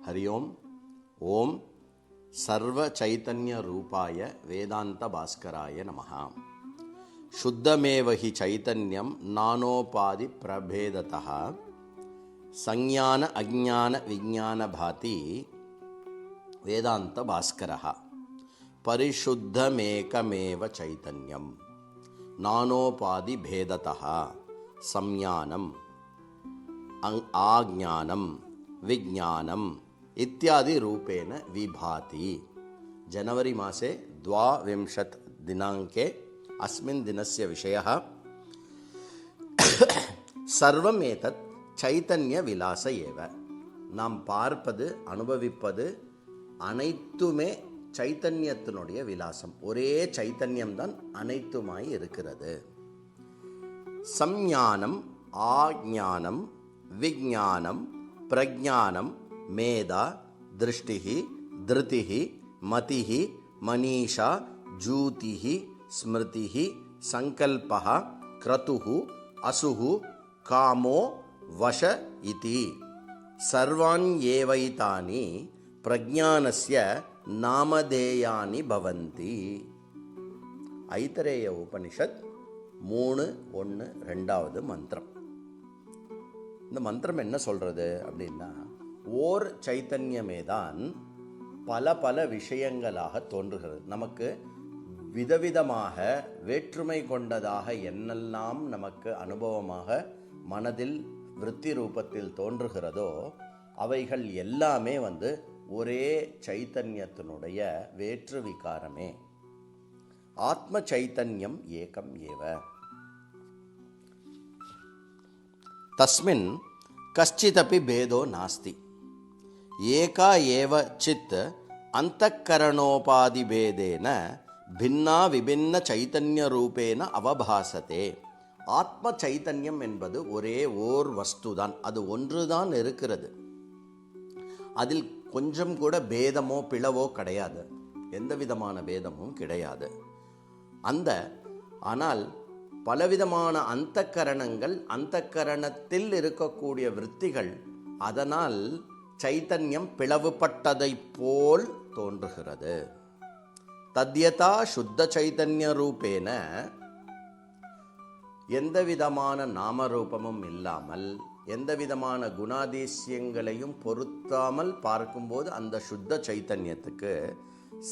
हरि ओम ओम सर्व चैतन्य रूपाय वेदांत भास्कराय नमः। शुद्धमेव हि चैतन्यं नानोपाधि प्रभेदतः संज्ञान अज्ञान विज्ञान भाति वेदांत भास्करः। परिशुद्धमेकमेव चैतन्यं नानोपाधि भेदतः संज्ञानम आज्ञानम विज्ञानम इत्यादि रूपेण विभाति। जनवरी मासे 22 दिनांके अस्मिन् दिनस्य विषयः सर्वम् एतत् चैतन्य विलास एव। நாம் பார்ப்பது அனுபவிப்பது அனைத்துமே சைத்தன்யத்தினுடைய விலாசம். ஒரே சைத்தன்யம்தான் அனைத்துமாய் இருக்கிறது. சம்ஞானம் ஆஞானம் விஞ்ஞானம் பிரஜானம் மேதா திருஷ்டிஹி திருதிஹி மதிஹி மனீஷா ஜூதிஹி ஸ்மிருதிஹி சங்கல்பஹ க்ரதுஹு அசுஹு காமோ வஷ இதி சர்வான் ஏவைதானி பிரஜானஸ்ய நாமதேயானி பவந்தி. ஐதரேய உபனிஷத் 3:1 மந்திரம். இந்த மந்திரம் என்ன சொல்கிறது அப்படின்னா, ஓர் சைத்தன்யமே தான் பல பல விஷயங்களாக தோன்றுகிறது. நமக்கு விதவிதமாக வேற்றுமை கொண்டதாக என்னெல்லாம் நமக்கு அனுபவமாக மனதில் விருத்தி ரூபத்தில் தோன்றுகிறதோ அவைகள் எல்லாமே ஒரே சைத்தன்யத்தினுடைய வேற்று விகாரமே. ஆத்ம சைத்தன்யம் ஏகம் ஏவ. தஸ்மின் கஷ்சிதபி பேதோ நாஸ்தி. ஏகா ஏவ சித் அந்தக்கரணோபாதி பேதேன பின்னா விபின்ன சைத்தன்ய ரூபேன அவபாசத்தே. ஆத்ம சைத்தன்யம் என்பது ஒரே ஓர் வஸ்துதான். அது ஒன்றுதான் இருக்கிறது. அதில் கொஞ்சம் கூட பேதமோ பிளவோ கிடையாது. எந்த விதமான பேதமும் கிடையாது. ஆனால் பலவிதமான அந்தக்கரணங்கள், அந்தக்கரணத்தில் இருக்கக்கூடிய விருத்திகள், அதனால் சைத்தன்யம் பிளவுபட்டதை போல் தோன்றுகிறது. தத்யதா சுத்த சைத்தன்ய ரூபேன, எந்த விதமான நாமரூபமும் இல்லாமல் எந்த விதமான குணாதிசயங்களையும் பொருத்தாமல் பார்க்கும்போது அந்த சுத்த சைத்தன்யத்துக்கு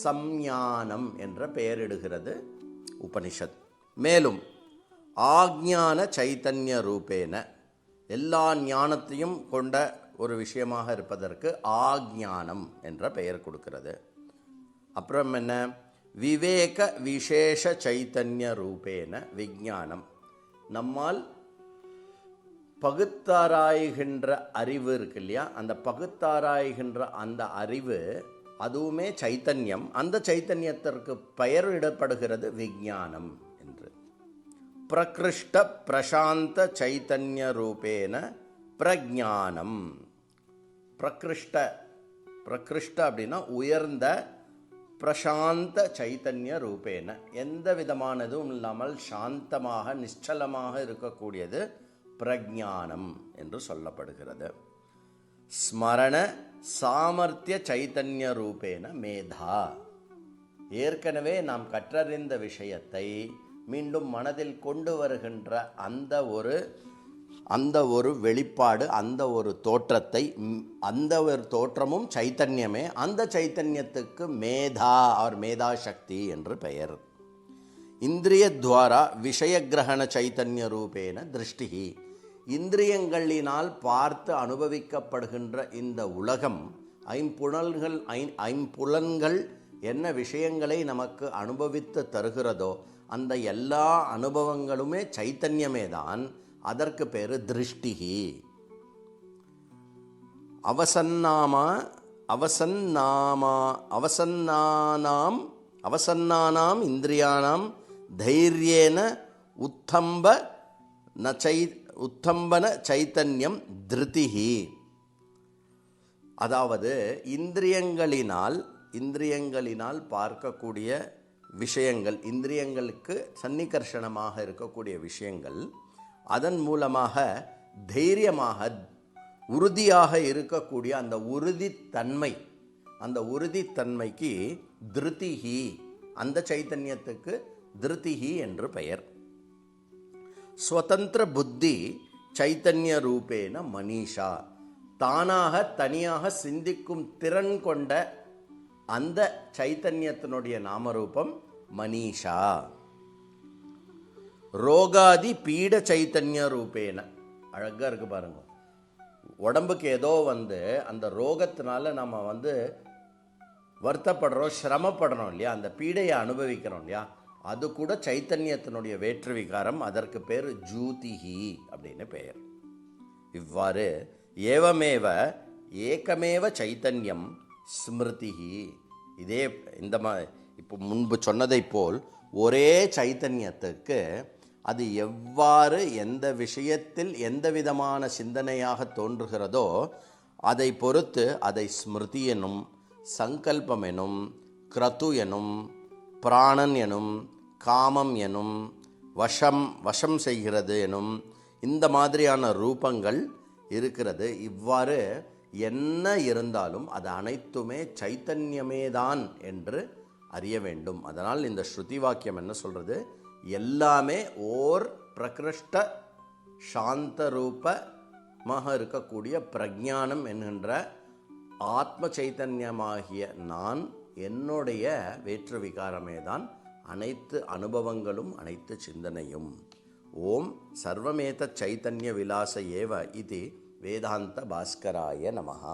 சம்ஞானம் என்ற பெயரிடுகிறது உபனிஷத். மேலும் ஆக்ஞான சைத்தன்ய ரூபேன, எல்லா ஞானத்தையும் கொண்ட ஒரு விஷயமாக இருப்பதற்கு ஆக்ஞானம் என்ற பெயர் கொடுக்கிறது. அப்புறம் என்ன, விவேக விசேஷ சைத்தன்ய ரூபேன விஞ்ஞானம், நம்மால் பகுத்தாராய்கின்ற அறிவு இருக்கு இல்லையா, அந்த பகுத்தாராய்கின்ற அந்த அறிவு அதுவுமே சைத்தன்யம். அந்த சைத்தன்யத்திற்கு பெயரிடப்படுகிறது விஞ்ஞானம் என்று. பிரகிருஷ்ட பிரசாந்த சைத்தன்ய ரூபேன பிரஜானம். பிரகிருஷ்ட அப்படின்னா உயர்ந்த, பிரசாந்த சைத்தன்ய ரூபேன எந்த விதமானதும் இல்லாமல் சாந்தமாக நிச்சலமாக இருக்கக்கூடியது பிரஜானம் என்று சொல்லப்படுகிறது. ஸ்மரண சாமர்த்திய சைத்தன்ய ரூபேன மேதா, ஏற்கனவே நாம் கற்றறிந்த விஷயத்தை மீண்டும் மனதில் கொண்டு வருகின்ற அந்த ஒரு வெளிப்பாடு, அந்த ஒரு தோற்றத்தை, அந்த ஒரு தோற்றமும் சைத்தன்யமே. அந்த சைத்தன்யத்துக்கு மேதா ஆர் மேதா சக்தி என்று பெயர். இந்திரியத்வாரா விஷயக்கிரகண சைத்தன்ய ரூபேன திருஷ்டிஹி, இந்திரியங்களினால் பார்த்து அனுபவிக்கப்படுகின்ற இந்த உலகம், ஐம்புலன்கள் என்ன விஷயங்களை நமக்கு அனுபவித்து தருகிறதோ அந்த எல்லா அனுபவங்களுமே சைத்தன்யமே தான். அதற்கு பேர் திருஷ்டிஹி. அவசன்னானாம் இந்திரியானாம் தைரியேன உத்தம்பன சைத்தன்யம் திருதிஹி. அதாவது இந்திரியங்களினால் பார்க்கக்கூடிய விஷயங்கள், இந்திரியங்களுக்கு சன்னிகர்ஷணமாக இருக்கக்கூடிய விஷயங்கள், அதன் மூலமாக தைரியமாக உறுதியாக இருக்கக்கூடிய அந்த உறுதித்தன்மை, அந்த உறுதித்தன்மைக்கு திருதிஹி, அந்த சைத்தன்யத்துக்கு திருதிஹி என்று பெயர். ஸ்வதந்திர புத்தி சைத்தன்ய ரூபேன மனிஷா, தானாக தனியாக சிந்திக்கும் திறன் கொண்ட அந்த சைத்தன்யத்தினுடைய நாமரூபம் மனிஷா. ரோகாதி பீட சைத்தன்ய ரூபேன, அழகா இருக்கு பாருங்க. உடம்புக்கு ஏதோ அந்த ரோகத்தினால நம்ம வருத்தப்படுறோம், சிரமப்படுறோம் இல்லையா, அந்த பீடையை அனுபவிக்கிறோம் இல்லையா, அது கூட சைத்தன்யத்தினுடைய வேற்று விகாரம். அதற்கு பேர் ஜூதிஹி அப்படின்னு பெயர். இவ்வாறு ஏவமேவ ஏகமேவ சைத்தன்யம் ஸ்மிருதிஹி, இதே இப்போ முன்பு சொன்னதை போல் ஒரே சைத்தன்யத்துக்கு அது எவ்வாறு எந்த விஷயத்தில் எந்த விதமான சிந்தனையாக தோன்றுகிறதோ அதை பொறுத்து அதை ஸ்மிருதி எனும், சங்கல்பம் எனும், கிரது எனும், பிராணன் எனும், காமம் எனும், வசம் செய்கிறது எனும், இந்த மாதிரியான ரூபங்கள் இருக்கிறது. இவ்வாறு என்ன இருந்தாலும் அது அனைத்துமே சைத்தன்யமேதான் என்று அறிய வேண்டும். அதனால் இந்த ஸ்ருதி வாக்கியம் என்ன சொல்கிறது, எல்லாமே ஓர் பிரகிருஷ்ட சாந்த ரூபமாக இருக்கக்கூடிய பிரஜானம் என்கின்ற ஆத்ம சைத்தன்யமாகிய நான், என்னுடைய வேற்று விகாரமே தான் அனைத்து அனுபவங்களும் அனைத்து சிந்தனையும். ஓம் சர்வமேத சைத்தன்ய விலாச ஏவ இது வேதாந்த பாஸ்கராய நமஹ.